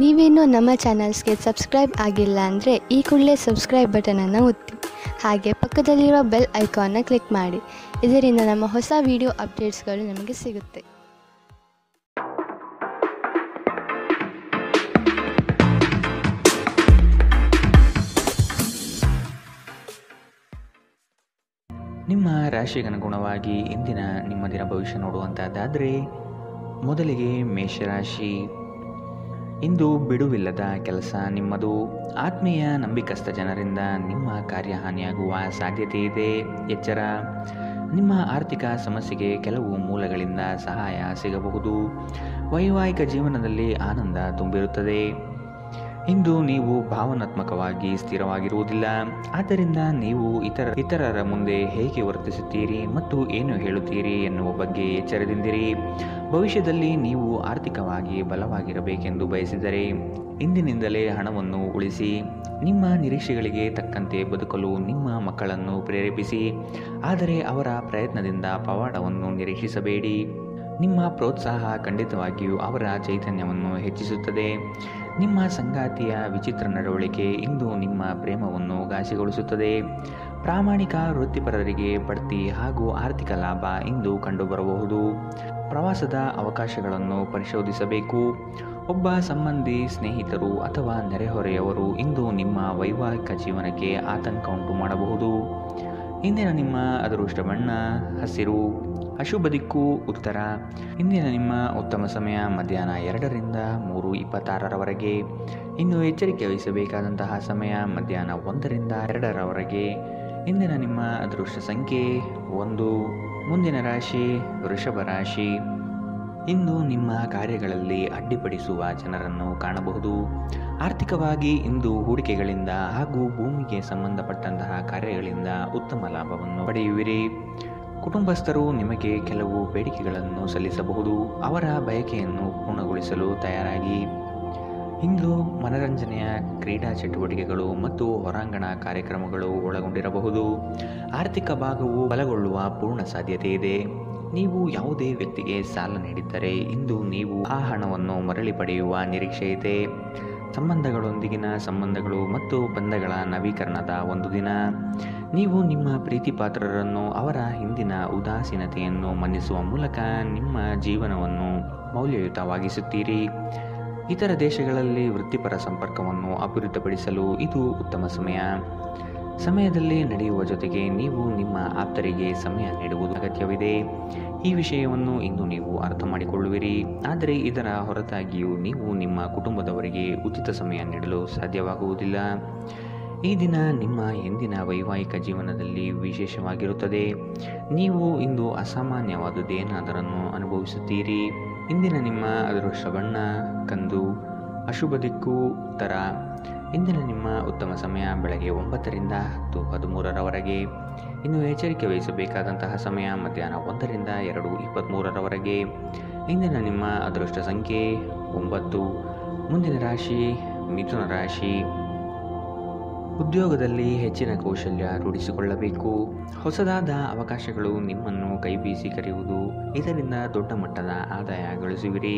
ನೀವೇನೂ ನಮ್ಮ ಚಾನಲ್ಸ್ಗೆ ಸಬ್ಸ್ಕ್ರೈಬ್ ಆಗಿಲ್ಲ ಅಂದರೆ ಈ ಕೂಡಲೇ ಸಬ್ಸ್ಕ್ರೈಬ್ ಬಟನನ್ನು ಒತ್ತಿ. ಹಾಗೆ ಪಕ್ಕದಲ್ಲಿರುವ ಬೆಲ್ ಐಕಾನ್ನ ಕ್ಲಿಕ್ ಮಾಡಿ. ಇದರಿಂದ ನಮ್ಮ ಹೊಸ ವಿಡಿಯೋ ಅಪ್ಡೇಟ್ಸ್ಗಳು ನಿಮಗೆ ಸಿಗುತ್ತೆ. ನಿಮ್ಮ ರಾಶಿಗನುಗುಣವಾಗಿ ಇಂದಿನ ನಿಮ್ಮ ದಿನ ಭವಿಷ್ಯ ನೋಡುವಂಥದ್ದಾದರೆ ಮೊದಲಿಗೆ ಮೇಷರಾಶಿ. ಇಂದು ಬಿಡುವಿಲ್ಲದ ಕೆಲಸ ನಿಮ್ಮದು. ಆತ್ಮೀಯ ನಂಬಿಕಸ್ಥ ಜನರಿಂದ ನಿಮ್ಮ ಕಾರ್ಯಹಾನಿಯಾಗುವ ಸಾಧ್ಯತೆ ಇದೆ. ಎಚ್ಚರ. ನಿಮ್ಮ ಆರ್ಥಿಕ ಸಮಸ್ಯೆಗೆ ಕೆಲವು ಮೂಲಗಳಿಂದ ಸಹಾಯ ಸಿಗಬಹುದು. ವೈವಾಹಿಕ ಜೀವನದಲ್ಲಿ ಆನಂದ ತುಂಬಿರುತ್ತದೆ. ಇಂದು ನೀವು ಭಾವನಾತ್ಮಕವಾಗಿ ಸ್ಥಿರವಾಗಿರುವುದಿಲ್ಲ. ಆದ್ದರಿಂದ ನೀವು ಇತರರ ಮುಂದೆ ಹೇಗೆ ವರ್ತಿಸುತ್ತೀರಿ ಮತ್ತು ಏನು ಹೇಳುತ್ತೀರಿ ಎನ್ನುವ ಬಗ್ಗೆ ಎಚ್ಚರದಿಂದಿರಿ. ಭವಿಷ್ಯದಲ್ಲಿ ನೀವು ಆರ್ಥಿಕವಾಗಿ ಬಲವಾಗಿರಬೇಕೆಂದು ಬಯಸಿದರೆ ಇಂದಿನಿಂದಲೇ ಹಣವನ್ನು ಉಳಿಸಿ. ನಿಮ್ಮ ನಿರೀಕ್ಷೆಗಳಿಗೆ ತಕ್ಕಂತೆ ಬದುಕಲು ನಿಮ್ಮ ಮಕ್ಕಳನ್ನು ಪ್ರೇರೇಪಿಸಿ. ಆದರೆ ಅವರ ಪ್ರಯತ್ನದಿಂದ ಪವಾಡವನ್ನು ನಿರೀಕ್ಷಿಸಬೇಡಿ. ನಿಮ್ಮ ಪ್ರೋತ್ಸಾಹ ಖಂಡಿತವಾಗಿಯೂ ಅವರ ಚೈತನ್ಯವನ್ನು ಹೆಚ್ಚಿಸುತ್ತದೆ. ನಿಮ್ಮ ಸಂಗಾತಿಯ ವಿಚಿತ್ರ ನಡವಳಿಕೆ ಇಂದು ನಿಮ್ಮ ಪ್ರೇಮವನ್ನು ಘಾಸಿಗೊಳಿಸುತ್ತದೆ. ಪ್ರಾಮಾಣಿಕ ವೃತ್ತಿಪರರಿಗೆ ಬಡ್ತಿ ಹಾಗೂ ಆರ್ಥಿಕ ಲಾಭ ಇಂದು ಕಂಡುಬರಬಹುದು. ಪ್ರವಾಸದ ಅವಕಾಶಗಳನ್ನು ಪರಿಶೋಧಿಸಬೇಕು. ಒಬ್ಬ ಸಂಬಂಧಿ, ಸ್ನೇಹಿತರು ಅಥವಾ ನೆರೆಹೊರೆಯವರು ಇಂದು ನಿಮ್ಮ ವೈವಾಹಿಕ ಜೀವನಕ್ಕೆ ಆತಂಕ ಉಂಟು ಮಾಡಬಹುದು. ಇಂದಿನ ನಿಮ್ಮ ಅದೃಷ್ಟ ಬಣ್ಣ ಹಸಿರು. ಅಶುಭ ದಿಕ್ಕು ಉತ್ತರ. ಇಂದಿನ ನಿಮ್ಮ ಉತ್ತಮ ಸಮಯ ಮಧ್ಯಾಹ್ನ 2ರಿಂದ 3:26ರವರೆಗೆ. ಇನ್ನು ಎಚ್ಚರಿಕೆ ವಹಿಸಬೇಕಾದಂತಹ ಸಮಯ ಮಧ್ಯಾಹ್ನ 1ರಿಂದ 2ರವರೆಗೆ. ಇಂದಿನ ನಿಮ್ಮ ಅದೃಷ್ಟ ಸಂಖ್ಯೆ 1. ಮುಂದಿನ ರಾಶಿ ವೃಷಭ ರಾಶಿ. ಇಂದು ನಿಮ್ಮ ಕಾರ್ಯಗಳಲ್ಲಿ ಅಡ್ಡಿಪಡಿಸುವ ಜನರನ್ನು ಕಾಣಬಹುದು. ಆರ್ಥಿಕವಾಗಿ ಇಂದು ಹೂಡಿಕೆಗಳಿಂದ ಹಾಗೂ ಭೂಮಿಗೆ ಸಂಬಂಧಪಟ್ಟಂತಹ ಕಾರ್ಯಗಳಿಂದ ಉತ್ತಮ ಲಾಭವನ್ನು ಪಡೆಯುವಿರಿ. ಕುಟುಂಬಸ್ಥರು ನಿಮಗೆ ಕೆಲವು ಬೇಡಿಕೆಗಳನ್ನು ಸಲ್ಲಿಸಬಹುದು. ಅವರ ಬಯಕೆಯನ್ನು ಪೂರ್ಣಗೊಳಿಸಲು ತಯಾರಾಗಿ. ಇಂದು ಮನರಂಜನೆಯ ಕ್ರೀಡಾ ಚಟುವಟಿಕೆಗಳು ಮತ್ತು ಹೊರಾಂಗಣ ಕಾರ್ಯಕ್ರಮಗಳು ಒಳಗೊಂಡಿರಬಹುದು. ಆರ್ಥಿಕ ಭಾಗವು ಬಲಗೊಳ್ಳುವ ಪೂರ್ಣ ಸಾಧ್ಯತೆ ಇದೆ. ನೀವು ಯಾವುದೇ ವ್ಯಕ್ತಿಗೆ ಸಾಲ ನೀಡಿದ್ದರೆ ಇಂದು ನೀವು ಆ ಹಣವನ್ನು ಮರಳಿ ಪಡೆಯುವ ನಿರೀಕ್ಷೆ ಇದೆ. ಸಂಬಂಧಗಳೊಂದಿಗಿನ ಸಂಬಂಧಗಳು ಮತ್ತು ಬಂಧಗಳ ನವೀಕರಣದ ಒಂದು ದಿನ. ನೀವು ನಿಮ್ಮ ಪ್ರೀತಿ ಪಾತ್ರರನ್ನು ಅವರ ಹಿಂದಿನ ಉದಾಸೀನತೆಯನ್ನು ಮನ್ನಿಸುವ ಮೂಲಕ ನಿಮ್ಮ ಜೀವನವನ್ನು ಮೌಲ್ಯಯುತವಾಗಿಸುತ್ತೀರಿ. ಇತರ ದೇಶಗಳಲ್ಲಿ ವೃತ್ತಿಪರ ಸಂಪರ್ಕವನ್ನು ಅಭಿವೃದ್ಧಿಪಡಿಸಲು ಇದು ಉತ್ತಮ ಸಮಯದಲ್ಲಿ ನಡೆಯುವ ಜೊತೆಗೆ ನೀವು ನಿಮ್ಮ ಆಪ್ತರಿಗೆ ಸಮಯ ನೀಡುವುದು ಅಗತ್ಯವಿದೆ. ಈ ವಿಷಯವನ್ನು ಇಂದು ನೀವು ಅರ್ಥ ಮಾಡಿಕೊಳ್ಳುವಿರಿ. ಆದರೆ ಇದರ ಹೊರತಾಗಿಯೂ ನೀವು ನಿಮ್ಮ ಕುಟುಂಬದವರಿಗೆ ಉಚಿತ ಸಮಯ ನೀಡಲು ಸಾಧ್ಯವಾಗುವುದಿಲ್ಲ. ಈ ದಿನ ನಿಮ್ಮ ಎಂದಿನ ವೈವಾಹಿಕ ಜೀವನದಲ್ಲಿ ವಿಶೇಷವಾಗಿರುತ್ತದೆ. ನೀವು ಇಂದು ಅಸಾಮಾನ್ಯವಾದುದೇನಾದರನ್ನು ಅನುಭವಿಸುತ್ತೀರಿ. ಇಂದಿನ ನಿಮ್ಮ ಅದೃಷ್ಟ ಬಣ್ಣ ಕಂದು. ಅಶುಭ ದಿಕ್ಕು ಉತ್ತರ. ಇಂದಿನ ನಿಮ್ಮ ಉತ್ತಮ ಸಮಯ ಬೆಳಗ್ಗೆ 9ರಿಂದ 10:13ರವರೆಗೆ. ಇನ್ನು ಎಚ್ಚರಿಕೆ ವಹಿಸಬೇಕಾದಂತಹ ಸಮಯ ಮಧ್ಯಾಹ್ನ 1ರಿಂದ 2:23ರವರೆಗೆ. ಇಂದಿನ ನಿಮ್ಮ ಅದೃಷ್ಟ ಸಂಖ್ಯೆ 9. ಮುಂದಿನ ರಾಶಿ ಮಿಥುನ ರಾಶಿ. ಉದ್ಯೋಗದಲ್ಲಿ ಹೆಚ್ಚಿನ ಕೌಶಲ್ಯ ರೂಢಿಸಿಕೊಳ್ಳಬೇಕು. ಹೊಸದಾದ ಅವಕಾಶಗಳು ನಿಮ್ಮನ್ನು ಕೈಬೀಸಿ ಕರೆಯುವುದು. ಇದರಿಂದ ದೊಡ್ಡ ಮಟ್ಟದ ಆದಾಯ ಗಳಿಸುವಿರಿ.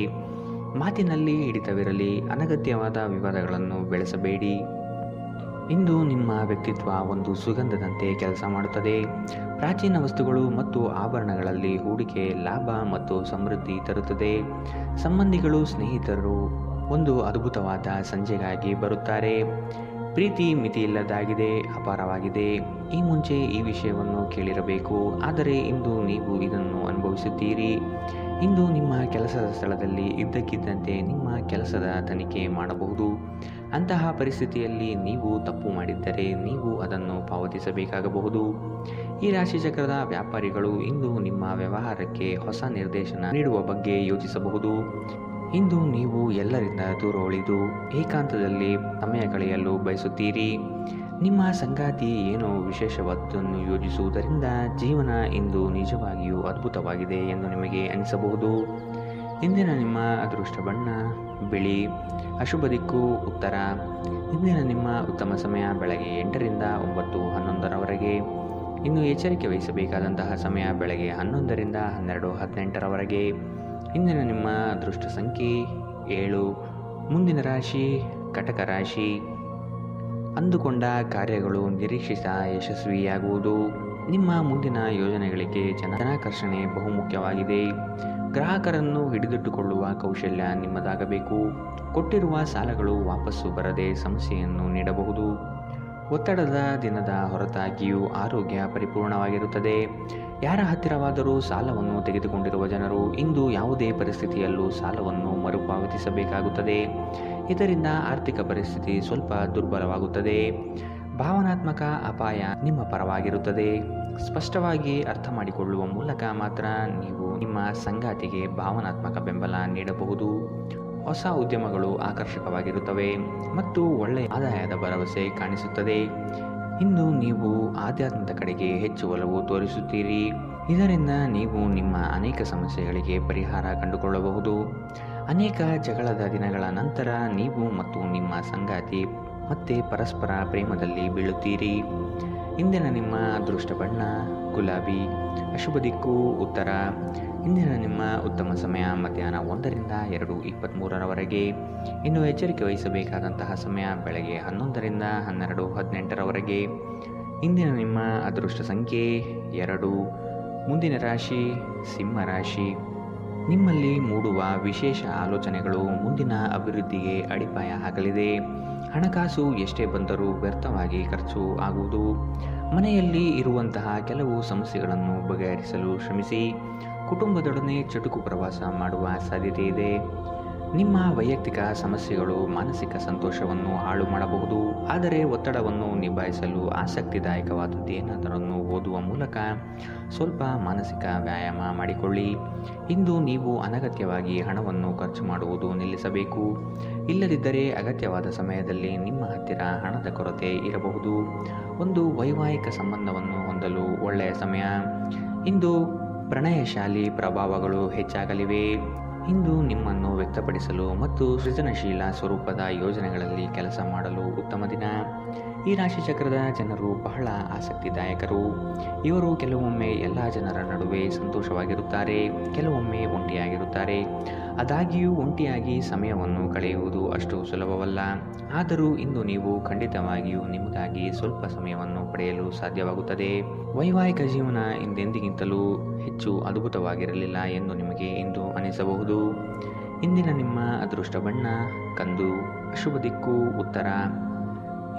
ಮಾತಿನಲ್ಲಿ ಹಿಡಿತವಿರಲಿ. ಅನಗತ್ಯವಾದ ವಿವಾದಗಳನ್ನು ಬೆಳೆಸಬೇಡಿ. ಇಂದು ನಿಮ್ಮ ವ್ಯಕ್ತಿತ್ವ ಒಂದು ಸುಗಂಧದಂತೆ ಕೆಲಸ ಮಾಡುತ್ತದೆ. ಪ್ರಾಚೀನ ವಸ್ತುಗಳು ಮತ್ತು ಆಭರಣಗಳಲ್ಲಿ ಹೂಡಿಕೆ ಲಾಭ ಮತ್ತು ಸಮೃದ್ಧಿ ತರುತ್ತದೆ. ಸಂಬಂಧಿಗಳು, ಸ್ನೇಹಿತರು ಒಂದು ಅದ್ಭುತವಾದ ಸಂಜೆಗಾಗಿ ಬರುತ್ತಾರೆ. ಪ್ರೀತಿ ಮಿತಿಯಿಲ್ಲದಾಗಿದೆ, ಅಪಾರವಾಗಿದೆ. ಈ ಮುಂಚೆ ಈ ವಿಷಯವನ್ನು ಕೇಳಿರಬೇಕು, ಆದರೆ ಇಂದು ನೀವು ಇದನ್ನು ಅನುಭವಿಸುತ್ತೀರಿ. ಇಂದು ನಿಮ್ಮ ಕೆಲಸದ ಸ್ಥಳದಲ್ಲಿ ಇದ್ದಕ್ಕಿದ್ದಂತೆ ನಿಮ್ಮ ಕೆಲಸದ ತನಿಖೆ ಮಾಡಬಹುದು. ಅಂತಹ ಪರಿಸ್ಥಿತಿಯಲ್ಲಿ ನೀವು ತಪ್ಪು ಮಾಡಿದ್ದರೆ ನೀವು ಅದನ್ನು ಪಾವತಿಸಬೇಕಾಗಬಹುದು. ಈ ರಾಶಿಚಕ್ರದ ವ್ಯಾಪಾರಿಗಳು ಇಂದು ನಿಮ್ಮ ವ್ಯವಹಾರಕ್ಕೆ ಹೊಸ ನಿರ್ದೇಶನ ನೀಡುವ ಬಗ್ಗೆ ಯೋಚಿಸಬಹುದು. ಇಂದು ನೀವು ಎಲ್ಲರಿಂದ ದೂರ ಉಳಿದು ಏಕಾಂತದಲ್ಲಿ ಸಮಯ ಕಳೆಯಲು ಬಯಸುತ್ತೀರಿ. ನಿಮ್ಮ ಸಂಗಾತಿ ಏನೋ ವಿಶೇಷವಾದನ್ನು ಯೋಜಿಸುವುದರಿಂದ ಜೀವನ ಇಂದು ನಿಜವಾಗಿಯೂ ಅದ್ಭುತವಾಗಿದೆ ಎಂದು ನಿಮಗೆ ಅನಿಸಬಹುದು. ಇಂದಿನ ನಿಮ್ಮ ಅದೃಷ್ಟ ಬಣ್ಣ ಬಿಳಿ. ಅಶುಭ ದಿಕ್ಕು ಉತ್ತರ. ಇಂದಿನ ನಿಮ್ಮ ಉತ್ತಮ ಸಮಯ ಬೆಳಗ್ಗೆ 8ರಿಂದ 9:11ರವರೆಗೆ. ಇನ್ನು ಎಚ್ಚರಿಕೆ ವಹಿಸಬೇಕಾದಂತಹ ಸಮಯ ಬೆಳಗ್ಗೆ 11ರಿಂದ 12:18ರವರೆಗೆ. ಇಂದಿನ ನಿಮ್ಮ ಅದೃಷ್ಟ ಸಂಖ್ಯೆ 7. ಮುಂದಿನ ರಾಶಿ ಕಟಕ ರಾಶಿ. ಅಂದುಕೊಂಡ ಕಾರ್ಯಗಳು ನಿರೀಕ್ಷಿತ ಯಶಸ್ವಿಯಾಗುವುದು. ನಿಮ್ಮ ಮುಂದಿನ ಯೋಜನೆಗಳಿಗೆ ಜನಾಕರ್ಷಣೆ ಬಹುಮುಖ್ಯವಾಗಿದೆ. ಗ್ರಾಹಕರನ್ನು ಹಿಡಿದಿಟ್ಟುಕೊಳ್ಳುವ ಕೌಶಲ್ಯ ನಿಮ್ಮದಾಗಬೇಕು. ಕೊಟ್ಟಿರುವ ಸಾಲಗಳು ವಾಪಸ್ಸು ಬರದೆ ಸಮಸ್ಯೆಯನ್ನು ನೀಡಬಹುದು. ಒತ್ತಡದ ದಿನದ ಹೊರತಾಗಿಯೂ ಆರೋಗ್ಯ ಪರಿಪೂರ್ಣವಾಗಿರುತ್ತದೆ. ಯಾರ ಹತ್ತಿರವಾದರೂ ಸಾಲವನ್ನು ತೆಗೆದುಕೊಂಡಿರುವ ಜನರು ಇಂದು ಯಾವುದೇ ಪರಿಸ್ಥಿತಿಯಲ್ಲೂ ಸಾಲವನ್ನು ಮರುಪಾವತಿಸಬೇಕಾಗುತ್ತದೆ. ಇದರಿಂದ ಆರ್ಥಿಕ ಪರಿಸ್ಥಿತಿ ಸ್ವಲ್ಪ ದುರ್ಬಲವಾಗುತ್ತದೆ. ಭಾವನಾತ್ಮಕ ಅಪಾಯ ನಿಮ್ಮ ಪರವಾಗಿರುತ್ತದೆ. ಸ್ಪಷ್ಟವಾಗಿ ಅರ್ಥ ಮಾಡಿಕೊಳ್ಳುವ ಮೂಲಕ ಮಾತ್ರ ನೀವು ನಿಮ್ಮ ಸಂಗಾತಿಗೆ ಭಾವನಾತ್ಮಕ ಬೆಂಬಲ ನೀಡಬಹುದು. ಹೊಸ ಉದ್ಯಮಗಳು ಆಕರ್ಷಕವಾಗಿರುತ್ತವೆ ಮತ್ತು ಒಳ್ಳೆಯ ಆದಾಯದ ಭರವಸೆ ಕಾಣಿಸುತ್ತದೆ. ಇಂದು ನೀವು ಆಧ್ಯಾತ್ಮದ ಕಡೆಗೆ ಹೆಚ್ಚು ಒಲವು ತೋರಿಸುತ್ತೀರಿ. ಇದರಿಂದ ನೀವು ನಿಮ್ಮ ಅನೇಕ ಸಮಸ್ಯೆಗಳಿಗೆ ಪರಿಹಾರ ಕಂಡುಕೊಳ್ಳಬಹುದು. ಅನೇಕ ಜಗಳದ ದಿನಗಳ ನಂತರ ನೀವು ಮತ್ತು ನಿಮ್ಮ ಸಂಗಾತಿ ಮತ್ತೆ ಪರಸ್ಪರ ಪ್ರೇಮದಲ್ಲಿ ಬೀಳುತ್ತೀರಿ. ಇಂದಿನ ನಿಮ್ಮ ಅದೃಷ್ಟ ಬಣ್ಣ ಗುಲಾಬಿ. ಅಶುಭ ದಿಕ್ಕು ಉತ್ತರ. ಇಂದಿನ ನಿಮ್ಮ ಉತ್ತಮ ಸಮಯ ಮಧ್ಯಾಹ್ನ 1ರಿಂದ 2:23 ಇನ್ನು ಎಚ್ಚರಿಕೆ ವಹಿಸಬೇಕಾದಂತಹ ಸಮಯ ಬೆಳಗ್ಗೆ 11ರಿಂದ 12:18 ಇಂದಿನ ನಿಮ್ಮ ಅದೃಷ್ಟ ಸಂಖ್ಯೆ 2. ಮುಂದಿನ ರಾಶಿ ಸಿಂಹ ರಾಶಿ. ನಿಮ್ಮಲ್ಲಿ ಮೂಡುವ ವಿಶೇಷ ಆಲೋಚನೆಗಳು ಮುಂದಿನ ಅಭಿವೃದ್ಧಿಗೆ ಅಡಿಪಾಯ ಹಾಕಲಿದೆ. ಹಣಕಾಸು ಎಷ್ಟೇ ಬಂದರೂ ವ್ಯರ್ಥವಾಗಿ ಖರ್ಚು ಆಗುವುದು. ಮನೆಯಲ್ಲಿ ಇರುವಂತಹ ಕೆಲವು ಸಮಸ್ಯೆಗಳನ್ನು ಬಗೆಹರಿಸಲು ಶ್ರಮಿಸಿ. ಕುಟುಂಬದೊಡನೆ ಚುಟುಕು ಪ್ರವಾಸ ಮಾಡುವ ಸಾಧ್ಯತೆ ಇದೆ. ನಿಮ್ಮ ವೈಯಕ್ತಿಕ ಸಮಸ್ಯೆಗಳು ಮಾನಸಿಕ ಸಂತೋಷವನ್ನು ಹಾಳು ಮಾಡಬಹುದು. ಆದರೆ ಒತ್ತಡವನ್ನು ನಿಭಾಯಿಸಲು ಆಸಕ್ತಿದಾಯಕವಾದದ್ದೇನಾದರನ್ನು ಓದುವ ಮೂಲಕ ಸ್ವಲ್ಪ ಮಾನಸಿಕ ವ್ಯಾಯಾಮ ಮಾಡಿಕೊಳ್ಳಿ. ಇಂದು ನೀವು ಅನಗತ್ಯವಾಗಿ ಹಣವನ್ನು ಖರ್ಚು ಮಾಡುವುದು ನಿಲ್ಲಿಸಬೇಕು. ಇಲ್ಲದಿದ್ದರೆ ಅಗತ್ಯವಾದ ಸಮಯದಲ್ಲಿ ನಿಮ್ಮ ಹತ್ತಿರ ಹಣದ ಕೊರತೆ ಇರಬಹುದು. ಒಂದು ವೈವಾಹಿಕ ಸಂಬಂಧವನ್ನು ಹೊಂದಲು ಒಳ್ಳೆಯ ಸಮಯ. ಇಂದು ಪ್ರಣಯಶಾಲಿ ಪ್ರಭಾವಗಳು ಹೆಚ್ಚಾಗಲಿವೆ. ಇಂದು ನಿಮ್ಮನ್ನು ವ್ಯಕ್ತಪಡಿಸಲು ಮತ್ತು ಸೃಜನಶೀಲ ಸ್ವರೂಪದ ಯೋಜನೆಗಳಲ್ಲಿ ಕೆಲಸ ಮಾಡಲು ಉತ್ತಮ ದಿನ. ಈ ರಾಶಿಚಕ್ರದ ಜನರು ಬಹಳ ಆಸಕ್ತಿದಾಯಕರು. ಇವರು ಕೆಲವೊಮ್ಮೆ ಎಲ್ಲ ಜನರ ನಡುವೆ ಸಂತೋಷವಾಗಿರುತ್ತಾರೆ, ಕೆಲವೊಮ್ಮೆ ಒಂಟಿಯಾಗಿರುತ್ತಾರೆ. ಆದಾಗ್ಯೂ ಒಂಟಿಯಾಗಿ ಸಮಯವನ್ನು ಕಳೆಯುವುದು ಅಷ್ಟು ಸುಲಭವಲ್ಲ. ಆದರೂ ಇಂದು ನೀವು ಖಂಡಿತವಾಗಿಯೂ ನಿಮಗಾಗಿ ಸ್ವಲ್ಪ ಸಮಯವನ್ನು ಪಡೆಯಲು ಸಾಧ್ಯವಾಗುತ್ತದೆ. ವೈವಾಹಿಕ ಜೀವನ ಹಿಂದೆಂದಿಗಿಂತಲೂ ಹೆಚ್ಚು ಅದ್ಭುತವಾಗಿರಲಿಲ್ಲ ಎಂದು ನಿಮಗೆ ಇಂದು ಅನಿಸಬಹುದು. ಇಂದಿನ ನಿಮ್ಮ ಅದೃಷ್ಟ ಬಣ್ಣ ಕಂದು. ಅಶುಭ ದಿಕ್ಕು ಉತ್ತರ.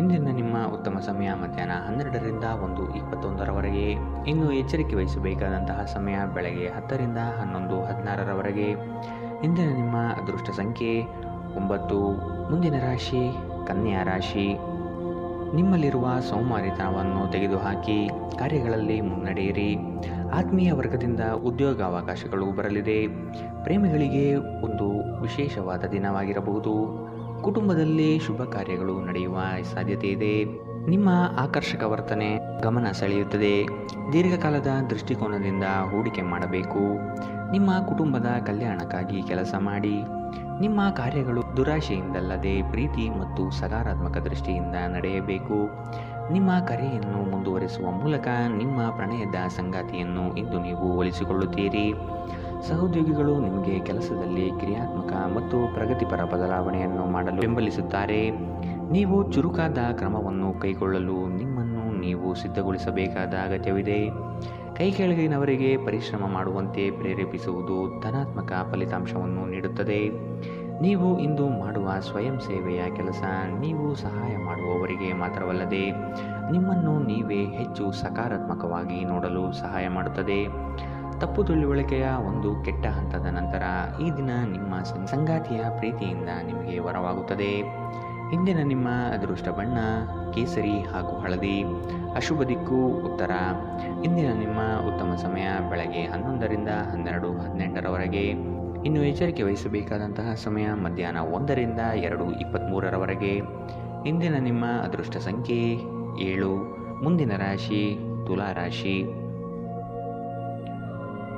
ಇಂದಿನ ನಿಮ್ಮ ಉತ್ತಮ ಸಮಯ ಮಧ್ಯಾಹ್ನ 12ರಿಂದ 1:21 ಇನ್ನು ಎಚ್ಚರಿಕೆ ವಹಿಸಬೇಕಾದಂತಹ ಸಮಯ ಬೆಳಗ್ಗೆ 10ರಿಂದ 11:16 ಇಂದಿನ ನಿಮ್ಮ ಅದೃಷ್ಟ ಸಂಖ್ಯೆ 9. ಮುಂದಿನ ರಾಶಿ ಕನ್ಯಾ ರಾಶಿ. ನಿಮ್ಮಲ್ಲಿರುವ ಸೋಮಾರಿತನವನ್ನು ತೆಗೆದುಹಾಕಿ ಕಾರ್ಯಗಳಲ್ಲಿ ಮುನ್ನಡೆಯಿರಿ. ಆತ್ಮೀಯ ವರ್ಗದಿಂದ ಉದ್ಯೋಗಾವಕಾಶಗಳು ಬರಲಿದೆ. ಪ್ರೇಮಿಗಳಿಗೆ ಒಂದು ವಿಶೇಷವಾದ ದಿನವಾಗಿರಬಹುದು. ಕುಟುಂಬದಲ್ಲಿ ಶುಭ ಕಾರ್ಯಗಳು ನಡೆಯುವ ಸಾಧ್ಯತೆ ಇದೆ. ನಿಮ್ಮ ಆಕರ್ಷಕ ವರ್ತನೆ ಗಮನ ಸೆಳೆಯುತ್ತದೆ. ದೀರ್ಘಕಾಲದ ದೃಷ್ಟಿಕೋನದಿಂದ ಹೂಡಿಕೆ ಮಾಡಬೇಕು. ನಿಮ್ಮ ಕುಟುಂಬದ ಕಲ್ಯಾಣಕ್ಕಾಗಿ ಕೆಲಸ ಮಾಡಿ. ನಿಮ್ಮ ಕಾರ್ಯಗಳು ದುರಾಶೆಯಿಂದಲ್ಲದೆ ಪ್ರೀತಿ ಮತ್ತು ಸಕಾರಾತ್ಮಕ ದೃಷ್ಟಿಯಿಂದ ನಡೆಯಬೇಕು. ನಿಮ್ಮ ಕರೆಯನ್ನು ಮುಂದುವರಿಸುವ ಮೂಲಕ ನಿಮ್ಮ ಪ್ರಣಯದ ಸಂಗಾತಿಯನ್ನು ಇಂದು ನೀವು ಒಲಿಸಿಕೊಳ್ಳುತ್ತೀರಿ. ಸಹೋದ್ಯೋಗಿಗಳು ನಿಮಗೆ ಕೆಲಸದಲ್ಲಿ ಕ್ರಿಯಾತ್ಮಕ ಮತ್ತು ಪ್ರಗತಿಪರ ಬದಲಾವಣೆಯನ್ನು ಮಾಡಲು ಬೆಂಬಲಿಸುತ್ತಾರೆ. ನೀವು ಚುರುಕಾದ ಕ್ರಮವನ್ನು ಕೈಗೊಳ್ಳಲು ನಿಮ್ಮನ್ನು ನೀವು ಸಿದ್ಧಗೊಳಿಸಬೇಕಾದ ಅಗತ್ಯವಿದೆ. ಕೈಕೆಳಗಿನವರಿಗೆ ಪರಿಶ್ರಮ ಮಾಡುವಂತೆ ಪ್ರೇರೇಪಿಸುವುದು ಧನಾತ್ಮಕ ಫಲಿತಾಂಶವನ್ನು ನೀಡುತ್ತದೆ. ನೀವು ಇಂದು ಮಾಡುವ ಸ್ವಯಂ ಸೇವೆಯ ಕೆಲಸ ನೀವು ಸಹಾಯ ಮಾಡುವವರಿಗೆ ಮಾತ್ರವಲ್ಲದೆ ನಿಮ್ಮನ್ನು ನೀವೇ ಹೆಚ್ಚು ಸಕಾರಾತ್ಮಕವಾಗಿ ನೋಡಲು ಸಹಾಯ ಮಾಡುತ್ತದೆ. ತಪ್ಪು ತಿಳುವಳಿಕೆಯ ಒಂದು ಕೆಟ್ಟ ಹಂತದ ನಂತರ ಈ ದಿನ ನಿಮ್ಮ ಸಂಗಾತಿಯ ಪ್ರೀತಿಯಿಂದ ನಿಮಗೆ ವರವಾಗುತ್ತದೆ. ಇಂದಿನ ನಿಮ್ಮ ಅದೃಷ್ಟ ಬಣ್ಣ ಕೇಸರಿ ಹಾಗೂ ಹಳದಿ. ಅಶುಭ ದಿಕ್ಕು ಉತ್ತರ. ಇಂದಿನ ನಿಮ್ಮ ಉತ್ತಮ ಸಮಯ ಬೆಳಗ್ಗೆ 11ರಿಂದ 12:18 ಇನ್ನು ಎಚ್ಚರಿಕೆ ವಹಿಸಬೇಕಾದಂತಹ ಸಮಯ ಮಧ್ಯಾಹ್ನ 1ರಿಂದ 2:23 ಇಂದಿನ ನಿಮ್ಮ ಅದೃಷ್ಟ ಸಂಖ್ಯೆ 7. ಮುಂದಿನ ರಾಶಿ ತುಲಾ ರಾಶಿ.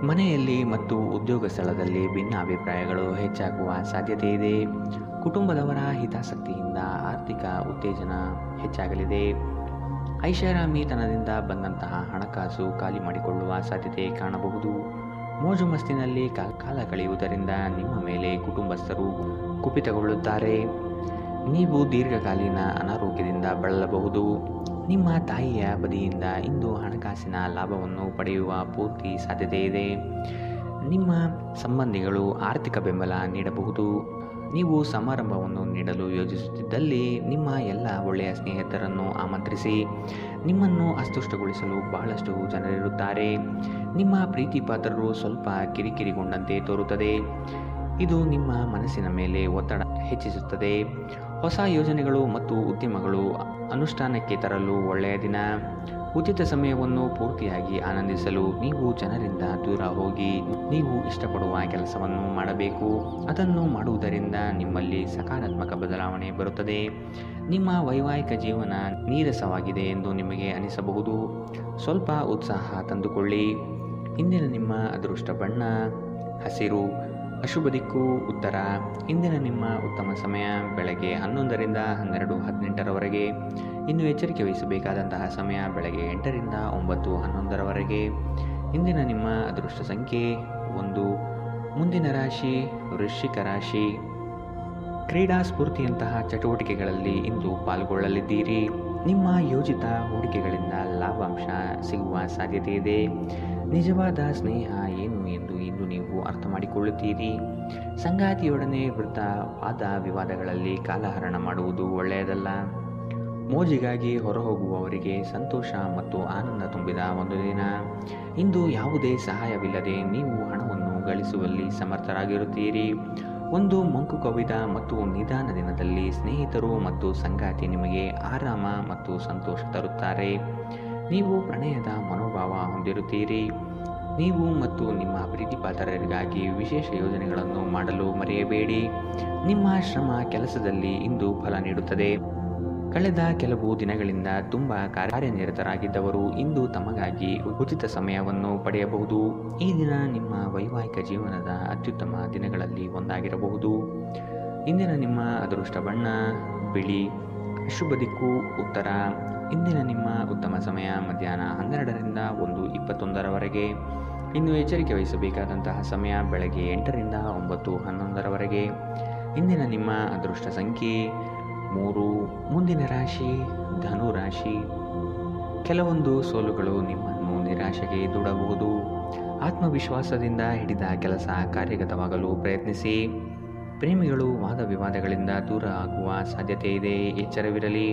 ಮನೆಯಲ್ಲಿ ಮತ್ತು ಉದ್ಯೋಗ ಸ್ಥಳದಲ್ಲಿ ಭಿನ್ನಾಭಿಪ್ರಾಯಗಳು ಹೆಚ್ಚಾಗುವ ಸಾಧ್ಯತೆ ಇದೆ. ಕುಟುಂಬದವರ ಹಿತಾಸಕ್ತಿಯಿಂದ ಆರ್ಥಿಕ ಉತ್ತೇಜನ ಹೆಚ್ಚಾಗಲಿದೆ. ಐಷಾರಾಮಿತನದಿಂದ ಬಂದಂತಹ ಹಣಕಾಸು ಖಾಲಿ ಮಾಡಿಕೊಳ್ಳುವ ಸಾಧ್ಯತೆ ಕಾಣಬಹುದು. ಮೋಜು ಮಸ್ತಿನಲ್ಲಿ ಕಾಲ ಕಳೆಯುವುದರಿಂದ ನಿಮ್ಮ ಮೇಲೆ ಕುಟುಂಬಸ್ಥರು ಕುಪಿತಗೊಳ್ಳುತ್ತಾರೆ. ನೀವು ದೀರ್ಘಕಾಲೀನ ಅನಾರೋಗ್ಯದಿಂದ ಬಳಲಬಹುದು. ನಿಮ್ಮ ತಾಯಿಯ ಬದಿಯಿಂದ ಇಂದು ಹಣಕಾಸಿನ ಲಾಭವನ್ನು ಪಡೆಯುವ ಪೂರ್ತಿ ಸಾಧ್ಯತೆ ಇದೆ. ನಿಮ್ಮ ಸಂಬಂಧಿಗಳು ಆರ್ಥಿಕ ಬೆಂಬಲ ನೀಡಬಹುದು. ನೀವು ಸಮಾರಂಭವನ್ನು ನೀಡಲು ಯೋಜಿಸುತ್ತಿದ್ದಲ್ಲಿ ನಿಮ್ಮ ಎಲ್ಲ ಒಳ್ಳೆಯ ಸ್ನೇಹಿತರನ್ನು ಆಮಂತ್ರಿಸಿ. ನಿಮ್ಮನ್ನು ಅಸ್ಪಷ್ಟಗೊಳಿಸಲು ಬಹಳಷ್ಟು ಜನರಿರುತ್ತಾರೆ. ನಿಮ್ಮ ಪ್ರೀತಿ ಪಾತ್ರರು ಸ್ವಲ್ಪ ಕಿರಿಕಿರಿಗೊಂಡಂತೆ ತೋರುತ್ತದೆ. ಇದು ನಿಮ್ಮ ಮನಸ್ಸಿನ ಮೇಲೆ ಒತ್ತಡ ಹೆಚ್ಚಿಸುತ್ತದೆ. ಹೊಸ ಯೋಜನೆಗಳು ಮತ್ತು ಉದ್ಯಮಗಳು ಅನುಷ್ಠಾನಕ್ಕೆ ತರಲು ಒಳ್ಳೆಯ ದಿನ. ಉಚಿತ ಸಮಯವನ್ನು ಪೂರ್ತಿಯಾಗಿ ಆನಂದಿಸಲು ನೀವು ಜನರಿಂದ ದೂರ ಹೋಗಿ ನೀವು ಇಷ್ಟಪಡುವ ಕೆಲಸವನ್ನು ಮಾಡಬೇಕು. ಅದನ್ನು ಮಾಡುವುದರಿಂದ ನಿಮ್ಮಲ್ಲಿ ಸಕಾರಾತ್ಮಕ ಬದಲಾವಣೆ ಬರುತ್ತದೆ. ನಿಮ್ಮ ವೈವಾಹಿಕ ಜೀವನ ನೀರಸವಾಗಿದೆ ಎಂದು ನಿಮಗೆ ಅನಿಸಬಹುದು. ಸ್ವಲ್ಪ ಉತ್ಸಾಹ ತಂದುಕೊಳ್ಳಿ. ಇಂದಿನ ನಿಮ್ಮ ಅದೃಷ್ಟ ಬಣ್ಣ ಹಸಿರು. ಅಶುಭ ದಿಕ್ಕು ಉತ್ತರ. ಇಂದಿನ ನಿಮ್ಮ ಉತ್ತಮ ಸಮಯ ಬೆಳಗ್ಗೆ 11 ರಿಂದ 12:18 ಇನ್ನು ಎಚ್ಚರಿಕೆ ವಹಿಸಬೇಕಾದಂತಹ ಸಮಯ ಬೆಳಗ್ಗೆ 8 ರಿಂದ 9:11 ಇಂದಿನ ನಿಮ್ಮ ಅದೃಷ್ಟ ಸಂಖ್ಯೆ 1. ಮುಂದಿನ ರಾಶಿ ವೃಶ್ಚಿಕ ರಾಶಿ. ಕ್ರೀಡಾ ಸ್ಫೂರ್ತಿಯಂತಹ ಚಟುವಟಿಕೆಗಳಲ್ಲಿ ಇಂದು ಪಾಲ್ಗೊಳ್ಳಲಿದ್ದೀರಿ. ನಿಮ್ಮ ಯೋಜಿತ ಹೂಡಿಕೆಗಳಿಂದ ಲಾಭಾಂಶ ಸಿಗುವ ಸಾಧ್ಯತೆ ಇದೆ. ನಿಜವಾದ ಸ್ನೇಹ ಏನು ಎಂದು ಇಂದು ನೀವು ಅರ್ಥ ಮಾಡಿಕೊಳ್ಳುತ್ತೀರಿ. ಸಂಗಾತಿಯೊಡನೆ ವೃದ್ಧ ವಾದ ವಿವಾದಗಳಲ್ಲಿ ಕಾಲಹರಣ ಮಾಡುವುದು ಒಳ್ಳೆಯದಲ್ಲ. ಮೋಜಿಗಾಗಿ ಹೊರಹೋಗುವವರಿಗೆ ಸಂತೋಷ ಮತ್ತು ಆನಂದ ತುಂಬಿದ ಒಂದು ದಿನ. ಇಂದು ಯಾವುದೇ ಸಹಾಯವಿಲ್ಲದೆ ನೀವು ಹಣವನ್ನು ಗಳಿಸುವಲ್ಲಿ ಸಮರ್ಥರಾಗಿರುತ್ತೀರಿ. ಒಂದು ಮಂಕು ಕವಿದ ಮತ್ತು ನಿಧಾನ ದಿನದಲ್ಲಿ ಸ್ನೇಹಿತರು ಮತ್ತು ಸಂಗಾತಿ ನಿಮಗೆ ಆರಾಮ ಮತ್ತು ಸಂತೋಷ ತರುತ್ತಾರೆ. ನೀವು ಪ್ರಣಯದ ಮನೋಭಾವ ಹೊಂದಿರುತ್ತೀರಿ. ನೀವು ಮತ್ತು ನಿಮ್ಮ ಪ್ರೀತಿಪಾತ್ರರಿಗಾಗಿ ವಿಶೇಷ ಯೋಜನೆಗಳನ್ನು ಮಾಡಲು ಮರೆಯಬೇಡಿ. ನಿಮ್ಮ ಶ್ರಮ ಕೆಲಸದಲ್ಲಿ ಇಂದು ಫಲ ನೀಡುತ್ತದೆ. ಕಳೆದ ಕೆಲವು ದಿನಗಳಿಂದ ತುಂಬ ಕಾರ್ಯನಿರತರಾಗಿದ್ದವರು ಇಂದು ತಮಗಾಗಿ ಉಚಿತ ಸಮಯವನ್ನು ಪಡೆಯಬಹುದು. ಈ ದಿನ ನಿಮ್ಮ ವೈವಾಹಿಕ ಜೀವನದ ಅತ್ಯುತ್ತಮ ದಿನಗಳಲ್ಲಿ ಒಂದಾಗಿರಬಹುದು. ಇಂದಿನ ನಿಮ್ಮ ಅದೃಷ್ಟ ಬಣ್ಣ ಬಿಳಿ. ಅಶುಭ ದಿಕ್ಕು ಉತ್ತರ. ಇಂದಿನ ನಿಮ್ಮ ಉತ್ತಮ ಸಮಯ ಮಧ್ಯಾಹ್ನ 12 ರಿಂದ 1:21 ಇನ್ನು ಎಚ್ಚರಿಕೆ ವಹಿಸಬೇಕಾದಂತಹ ಸಮಯ ಬೆಳಗ್ಗೆ 8 ರಿಂದ 9:11 ಇಂದಿನ ನಿಮ್ಮ ಅದೃಷ್ಟ ಸಂಖ್ಯೆ 3. ಮುಂದಿನ ರಾಶಿ ಧನು ರಾಶಿ. ಕೆಲವೊಂದು ಸೋಲುಗಳು ನಿಮ್ಮನ್ನು ನಿರಾಶೆಗೆ ದೂಡಬಹುದು. ಆತ್ಮವಿಶ್ವಾಸದಿಂದ ಹಿಡಿದ ಕೆಲಸ ಕಾರ್ಯಗತವಾಗಲು ಪ್ರಯತ್ನಿಸಿ. ಪ್ರೇಮಿಗಳು ವಾದ ವಿವಾದಗಳಿಂದ ದೂರ ಆಗುವ ಸಾಧ್ಯತೆ ಇದೆ. ಎಚ್ಚರವಿರಲಿ.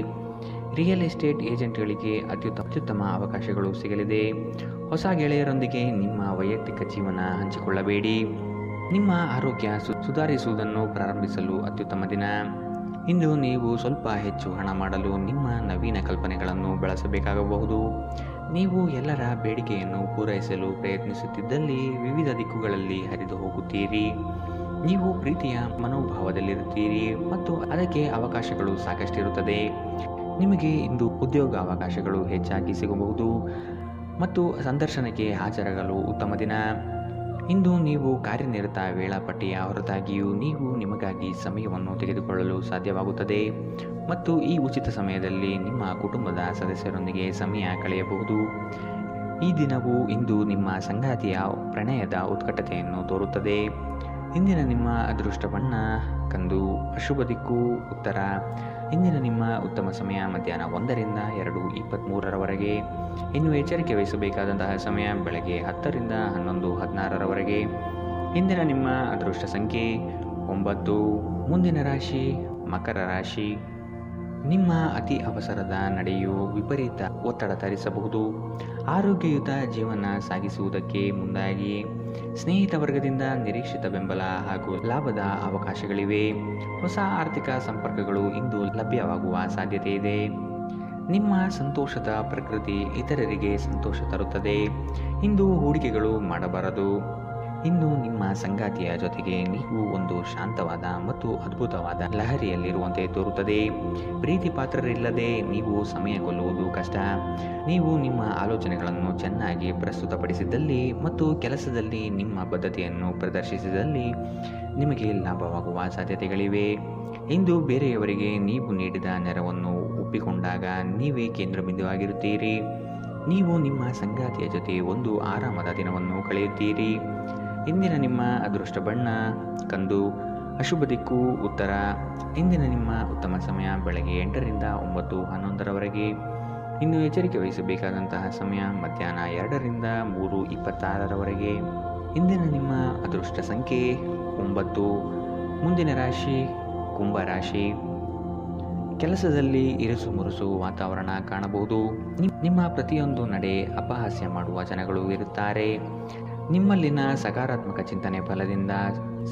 ರಿಯಲ್ ಎಸ್ಟೇಟ್ ಏಜೆಂಟ್ಗಳಿಗೆ ಅತ್ಯುತ್ತಮ ಅವಕಾಶಗಳು ಸಿಗಲಿದೆ. ಹೊಸ ಗೆಳೆಯರೊಂದಿಗೆ ನಿಮ್ಮ ವೈಯಕ್ತಿಕ ಜೀವನ ಹಂಚಿಕೊಳ್ಳಬೇಡಿ. ನಿಮ್ಮ ಆರೋಗ್ಯ ಸುಧಾರಿಸುವುದನ್ನು ಪ್ರಾರಂಭಿಸಲು ಅತ್ಯುತ್ತಮ ದಿನ. ಇಂದು ನೀವು ಸ್ವಲ್ಪ ಹೆಚ್ಚು ಹಣ ಮಾಡಲು ನಿಮ್ಮ ನವೀನ ಕಲ್ಪನೆಗಳನ್ನು ಬಳಸಬೇಕಾಗಬಹುದು. ನೀವು ಎಲ್ಲರ ಬೇಡಿಕೆಯನ್ನು ಪೂರೈಸಲು ಪ್ರಯತ್ನಿಸುತ್ತಿದ್ದಲ್ಲಿ ವಿವಿಧ ದಿಕ್ಕುಗಳಲ್ಲಿ ಹರಿದು ಹೋಗುತ್ತೀರಿ. ನೀವು ಪ್ರೀತಿಯ ಮನೋಭಾವದಲ್ಲಿರುತ್ತೀರಿ ಮತ್ತು ಅದಕ್ಕೆ ಅವಕಾಶಗಳು ಸಾಕಷ್ಟಿರುತ್ತದೆ. ನಿಮಗೆ ಇಂದು ಉದ್ಯೋಗ ಅವಕಾಶಗಳು ಹೆಚ್ಚಾಗಿ ಸಿಗಬಹುದು ಮತ್ತು ಸಂದರ್ಶನಕ್ಕೆ ಹಾಜರಾಗಲು ಉತ್ತಮ ದಿನ. ಇಂದು ನೀವು ಕಾರ್ಯನಿರತ ವೇಳಾಪಟ್ಟಿಯ ಹೊರತಾಗಿಯೂ ನೀವು ನಿಮಗಾಗಿ ಸಮಯವನ್ನು ತೆಗೆದುಕೊಳ್ಳಲು ಸಾಧ್ಯವಾಗುತ್ತದೆ ಮತ್ತು ಈ ಉಚಿತ ಸಮಯದಲ್ಲಿ ನಿಮ್ಮ ಕುಟುಂಬದ ಸದಸ್ಯರೊಂದಿಗೆ ಸಮಯ ಕಳೆಯಬಹುದು. ಈ ದಿನವು ಇಂದು ನಿಮ್ಮ ಸಂಗಾತಿಯ ಪ್ರಣಯದ ಉತ್ಕಟತೆಯನ್ನು ತೋರುತ್ತದೆ. ಇಂದಿನ ನಿಮ್ಮ ಅದೃಷ್ಟ ಬಣ್ಣ ಕಂದು. ಅಶುಭ ದಿಕ್ಕು ಉತ್ತರ. ಇಂದಿನ ನಿಮ್ಮ ಉತ್ತಮ ಸಮಯ ಮಧ್ಯಾಹ್ನ 1 ರಿಂದ 2:23 ಇನ್ನು ಎಚ್ಚರಿಕೆ ವಹಿಸಬೇಕಾದಂತಹ ಸಮಯ ಬೆಳಗ್ಗೆ 10 ರಿಂದ 11:16 ಇಂದಿನ ನಿಮ್ಮ ಅದೃಷ್ಟ ಸಂಖ್ಯೆ 9. ಮುಂದಿನ ರಾಶಿ ಮಕರ ರಾಶಿ. ನಿಮ್ಮ ಅತಿ ಅವಸರದ ನಡೆಯು ವಿಪರೀತ ಒತ್ತಡ ತರಿಸಬಹುದು. ಆರೋಗ್ಯಯುತ ಜೀವನ ಸಾಗಿಸುವುದಕ್ಕೆ ಮುಂದಾಗಿ. ಸ್ನೇಹಿತ ವರ್ಗದಿಂದ ನಿರೀಕ್ಷಿತ ಬೆಂಬಲ ಹಾಗೂ ಲಾಭದ ಅವಕಾಶಗಳಿವೆ. ಹೊಸ ಆರ್ಥಿಕ ಸಂಪರ್ಕಗಳು ಇಂದು ಲಭ್ಯವಾಗುವ ಸಾಧ್ಯತೆ ಇದೆ. ನಿಮ್ಮ ಸಂತೋಷದ ಪ್ರಕೃತಿ ಇತರರಿಗೆ ಸಂತೋಷ ತರುತ್ತದೆ. ಇಂದು ಹೂಡಿಕೆಗಳು ಮಾಡಬಾರದು. ಇಂದು ನಿಮ್ಮ ಸಂಗಾತಿಯ ಜೊತೆಗೆ ನೀವು ಒಂದು ಶಾಂತವಾದ ಮತ್ತು ಅದ್ಭುತವಾದ ಲಹರಿಯಲ್ಲಿರುವಂತೆ ತೋರುತ್ತದೆ. ಪ್ರೀತಿ ಪಾತ್ರರಿಲ್ಲದೆ ನೀವು ಸಮಯ ಕೊಲ್ಲುವುದು ಕಷ್ಟ. ನೀವು ನಿಮ್ಮ ಆಲೋಚನೆಗಳನ್ನು ಚೆನ್ನಾಗಿ ಪ್ರಸ್ತುತಪಡಿಸಿದಲ್ಲಿ ಮತ್ತು ಕೆಲಸದಲ್ಲಿ ನಿಮ್ಮ ಬದ್ಧತೆಯನ್ನು ಪ್ರದರ್ಶಿಸಿದಲ್ಲಿ ನಿಮಗೆ ಲಾಭವಾಗುವ ಸಾಧ್ಯತೆಗಳಿವೆ. ಇಂದು ಬೇರೆಯವರಿಗೆ ನೀವು ನೀಡಿದ ನೆರವನ್ನು ಒಪ್ಪಿಕೊಂಡಾಗ ನೀವೇ ಕೇಂದ್ರಬಿಂದುವಾಗಿರುತ್ತೀರಿ. ನೀವು ನಿಮ್ಮ ಸಂಗಾತಿಯ ಜೊತೆ ಒಂದು ಆರಾಮದ ದಿನವನ್ನು ಕಳೆಯುತ್ತೀರಿ. ಇಂದಿನ ನಿಮ್ಮ ಅದೃಷ್ಟ ಬಣ್ಣ ಕಂದು. ಅಶುಭ ದಿಕ್ಕು ಉತ್ತರ. ಇಂದಿನ ನಿಮ್ಮ ಉತ್ತಮ ಸಮಯ ಬೆಳಗ್ಗೆ 8ರಿಂದ 9:11ರವರೆಗೆ. ಇನ್ನು ಎಚ್ಚರಿಕೆ ವಹಿಸಬೇಕಾದಂತಹ ಸಮಯ ಮಧ್ಯಾಹ್ನ 2ರಿಂದ 3:26ರವರೆಗೆ. ಇಂದಿನ ನಿಮ್ಮ ಅದೃಷ್ಟ ಸಂಖ್ಯೆ 9. ಮುಂದಿನ ರಾಶಿ ಕುಂಭ ರಾಶಿ. ಕೆಲಸದಲ್ಲಿ ಇರುಸು ಮುರುಸು ವಾತಾವರಣ ಕಾಣಬಹುದು. ನಿಮ್ಮ ಪ್ರತಿಯೊಂದು ನಡೆ ಅಪಹಾಸ್ಯ ಮಾಡುವ ಜನಗಳು ಇರುತ್ತಾರೆ. ನಿಮ್ಮಲ್ಲಿನ ಸಕಾರಾತ್ಮಕ ಚಿಂತನೆ ಫಲದಿಂದ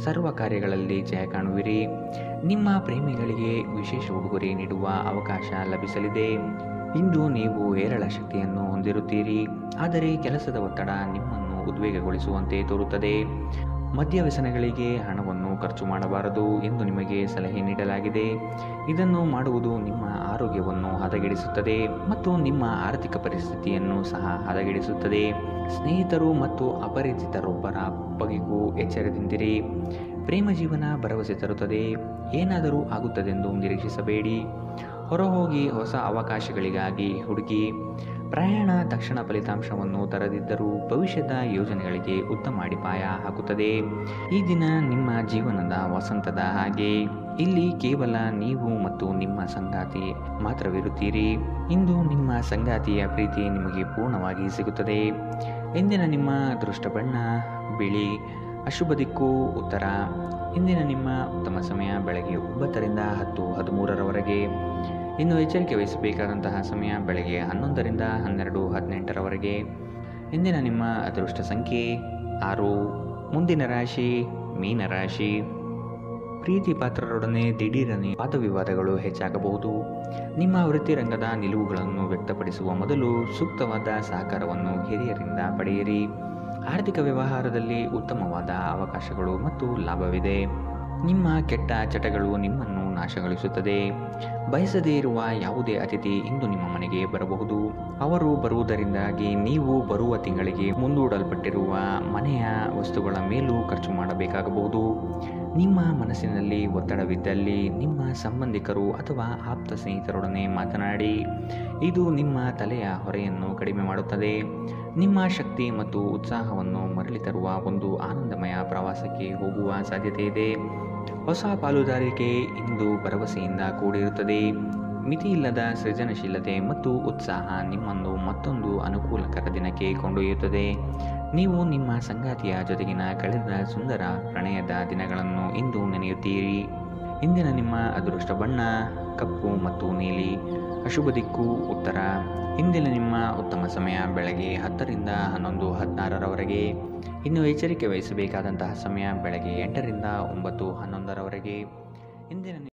ಸರ್ವ ಕಾರ್ಯಗಳಲ್ಲಿ ಜಯ ಕಾಣುವಿರಿ. ನಿಮ್ಮ ಪ್ರೇಮಿಗಳಿಗೆ ವಿಶೇಷ ಉಡುಗೊರೆ ನೀಡುವ ಅವಕಾಶ ಲಭಿಸಲಿದೆ. ಇಂದು ನೀವು ಹೇರಳ ಶಕ್ತಿಯನ್ನು ಹೊಂದಿರುತ್ತೀರಿ, ಆದರೆ ಕೆಲಸದ ಒತ್ತಡ ನಿಮ್ಮನ್ನು ಉದ್ವೇಗಗೊಳಿಸುವಂತೆ ತೋರುತ್ತದೆ. ಮದ್ಯ ವ್ಯಸನಗಳಿಗೆ ಹಣವನ್ನು ಖರ್ಚು ಮಾಡಬಾರದು ಎಂದು ನಿಮಗೆ ಸಲಹೆ ನೀಡಲಾಗಿದೆ. ಇದನ್ನು ಮಾಡುವುದು ನಿಮ್ಮ ಆರೋಗ್ಯವನ್ನು ಹದಗೆಡಿಸುತ್ತದೆ ಮತ್ತು ನಿಮ್ಮ ಆರ್ಥಿಕ ಪರಿಸ್ಥಿತಿಯನ್ನು ಸಹ ಹದಗೆಡಿಸುತ್ತದೆ. ಸ್ನೇಹಿತರು ಮತ್ತು ಅಪರಿಚಿತರೊಬ್ಬರ ಬಗೆಗೂ ಎಚ್ಚರದಿಂದಿರಿ. ಪ್ರೇಮ ಜೀವನ ಭರವಸೆ ತರುತ್ತದೆ. ಏನಾದರೂ ಆಗುತ್ತದೆಂದು ನಿರೀಕ್ಷಿಸಬೇಡಿ. ಹೊರಹೋಗಿ ಹೊಸ ಅವಕಾಶಗಳಿಗಾಗಿ ಹುಡುಕಿ. ಪ್ರಯಾಣ ತಕ್ಷಣ ಫಲಿತಾಂಶವನ್ನು ತರದಿದ್ದರೂ ಭವಿಷ್ಯದ ಯೋಜನೆಗಳಿಗೆ ಉತ್ತಮ ಅಡಿಪಾಯ ಹಾಕುತ್ತದೆ. ಈ ದಿನ ನಿಮ್ಮ ಜೀವನದ ವಸಂತದ ಹಾಗೆ. ಇಲ್ಲಿ ಕೇವಲ ನೀವು ಮತ್ತು ನಿಮ್ಮ ಸಂಗಾತಿ ಮಾತ್ರವಿರುತ್ತೀರಿ. ಇಂದು ನಿಮ್ಮ ಸಂಗಾತಿಯ ಪ್ರೀತಿ ನಿಮಗೆ ಪೂರ್ಣವಾಗಿ ಸಿಗುತ್ತದೆ. ಇಂದಿನ ನಿಮ್ಮ ಅದೃಷ್ಟ ಬಣ್ಣ ಬಿಳಿ. ಅಶುಭ ದಿಕ್ಕು ಉತ್ತರ. ಇಂದಿನ ನಿಮ್ಮ ಉತ್ತಮ ಸಮಯ ಬೆಳಗ್ಗೆ 9ರಿಂದ 10:13ರವರೆಗೆ. ಇನ್ನು ಎಚ್ಚರಿಕೆ ವಹಿಸಬೇಕಾದಂತಹ ಸಮಯ ಬೆಳಗ್ಗೆ 11ರಿಂದ 12:18ರವರೆಗೆ. ಇಂದಿನ ನಿಮ್ಮ ಅದೃಷ್ಟ ಸಂಖ್ಯೆ 6. ಮುಂದಿನ ರಾಶಿ ಮೀನರಾಶಿ. ಪ್ರೀತಿ ಪಾತ್ರರೊಡನೆ ದಿಢೀರನೆ ವಾದವಿವಾದಗಳು ಹೆಚ್ಚಾಗಬಹುದು. ನಿಮ್ಮ ವೃತ್ತಿರಂಗದ ನಿಲುವುಗಳನ್ನು ವ್ಯಕ್ತಪಡಿಸುವ ಮೊದಲು ಸೂಕ್ತವಾದ ಸಹಕಾರವನ್ನು ಹಿರಿಯರಿಂದ ಪಡೆಯಿರಿ. ಆರ್ಥಿಕ ವ್ಯವಹಾರದಲ್ಲಿ ಉತ್ತಮವಾದ ಅವಕಾಶಗಳು ಮತ್ತು ಲಾಭವಿದೆ. ನಿಮ್ಮ ಕೆಟ್ಟ ಚಟಗಳು ನಿಮ್ಮನ್ನು ನಾಶಗೊಳಿಸುತ್ತದೆ. ಬಯಸದೇ ಇರುವ ಯಾವುದೇ ಅತಿಥಿ ಇಂದು ನಿಮ್ಮ ಮನೆಗೆ ಬರಬಹುದು. ಅವರು ಬರುವುದರಿಂದಾಗಿ ನೀವು ಬರುವ ತಿಂಗಳಿಗೆ ಮುಂದೂಡಲ್ಪಟ್ಟಿರುವ ಮನೆಯ ವಸ್ತುಗಳ ಮೇಲೂ ಖರ್ಚು ಮಾಡಬೇಕಾಗಬಹುದು. ನಿಮ್ಮ ಮನಸ್ಸಿನಲ್ಲಿ ಒತ್ತಡವಿದ್ದಲ್ಲಿ ನಿಮ್ಮ ಸಂಬಂಧಿಕರು ಅಥವಾ ಆಪ್ತ ಸ್ನೇಹಿತರೊಡನೆ ಮಾತನಾಡಿ. ಇದು ನಿಮ್ಮ ತಲೆಯ ಹೊರೆಯನ್ನು ಕಡಿಮೆ ಮಾಡುತ್ತದೆ. ನಿಮ್ಮ ಶಕ್ತಿ ಮತ್ತು ಉತ್ಸಾಹವನ್ನು ಮರಳಿ ತರುವ ಒಂದು ಆನಂದಮಯ ಪ್ರವಾಸಕ್ಕೆ ಹೋಗುವ ಸಾಧ್ಯತೆ ಇದೆ. ಹೊಸ ಪಾಲುದಾರಿಕೆ ಇಂದು ಭರವಸೆಯಿಂದ ಕೂಡಿರುತ್ತದೆ. ಮಿತಿಯಿಲ್ಲದ ಸೃಜನಶೀಲತೆ ಮತ್ತು ಉತ್ಸಾಹ ನಿಮ್ಮನ್ನು ಮತ್ತೊಂದು ಅನುಕೂಲಕರ ದಿನಕ್ಕೆ ಕೊಂಡೊಯ್ಯುತ್ತದೆ. ನೀವು ನಿಮ್ಮ ಸಂಗಾತಿಯ ಜೊತೆಗಿನ ಕಳೆದ ಸುಂದರ ಪ್ರಣಯದ ದಿನಗಳನ್ನು ಇಂದು ನೆನೆಯುತ್ತೀರಿ. ಇಂದಿನ ನಿಮ್ಮ ಅದೃಷ್ಟ ಬಣ್ಣ ಕಪ್ಪು ಮತ್ತು ನೀಲಿ. ಅಶುಭ ದಿಕ್ಕು ಉತ್ತರ. ಇಂದಿನ ನಿಮ್ಮ ಉತ್ತಮ ಸಮಯ ಬೆಳಗ್ಗೆ 10ರಿಂದ 11:16ರವರೆಗೆ. ಇನ್ನು ಎಚ್ಚರಿಕೆ ವಹಿಸಬೇಕಾದಂತಹ ಸಮಯ ಬೆಳಗ್ಗೆ 8ರಿಂದ 9:11ರವರೆಗೆ. ಇಂದಿನ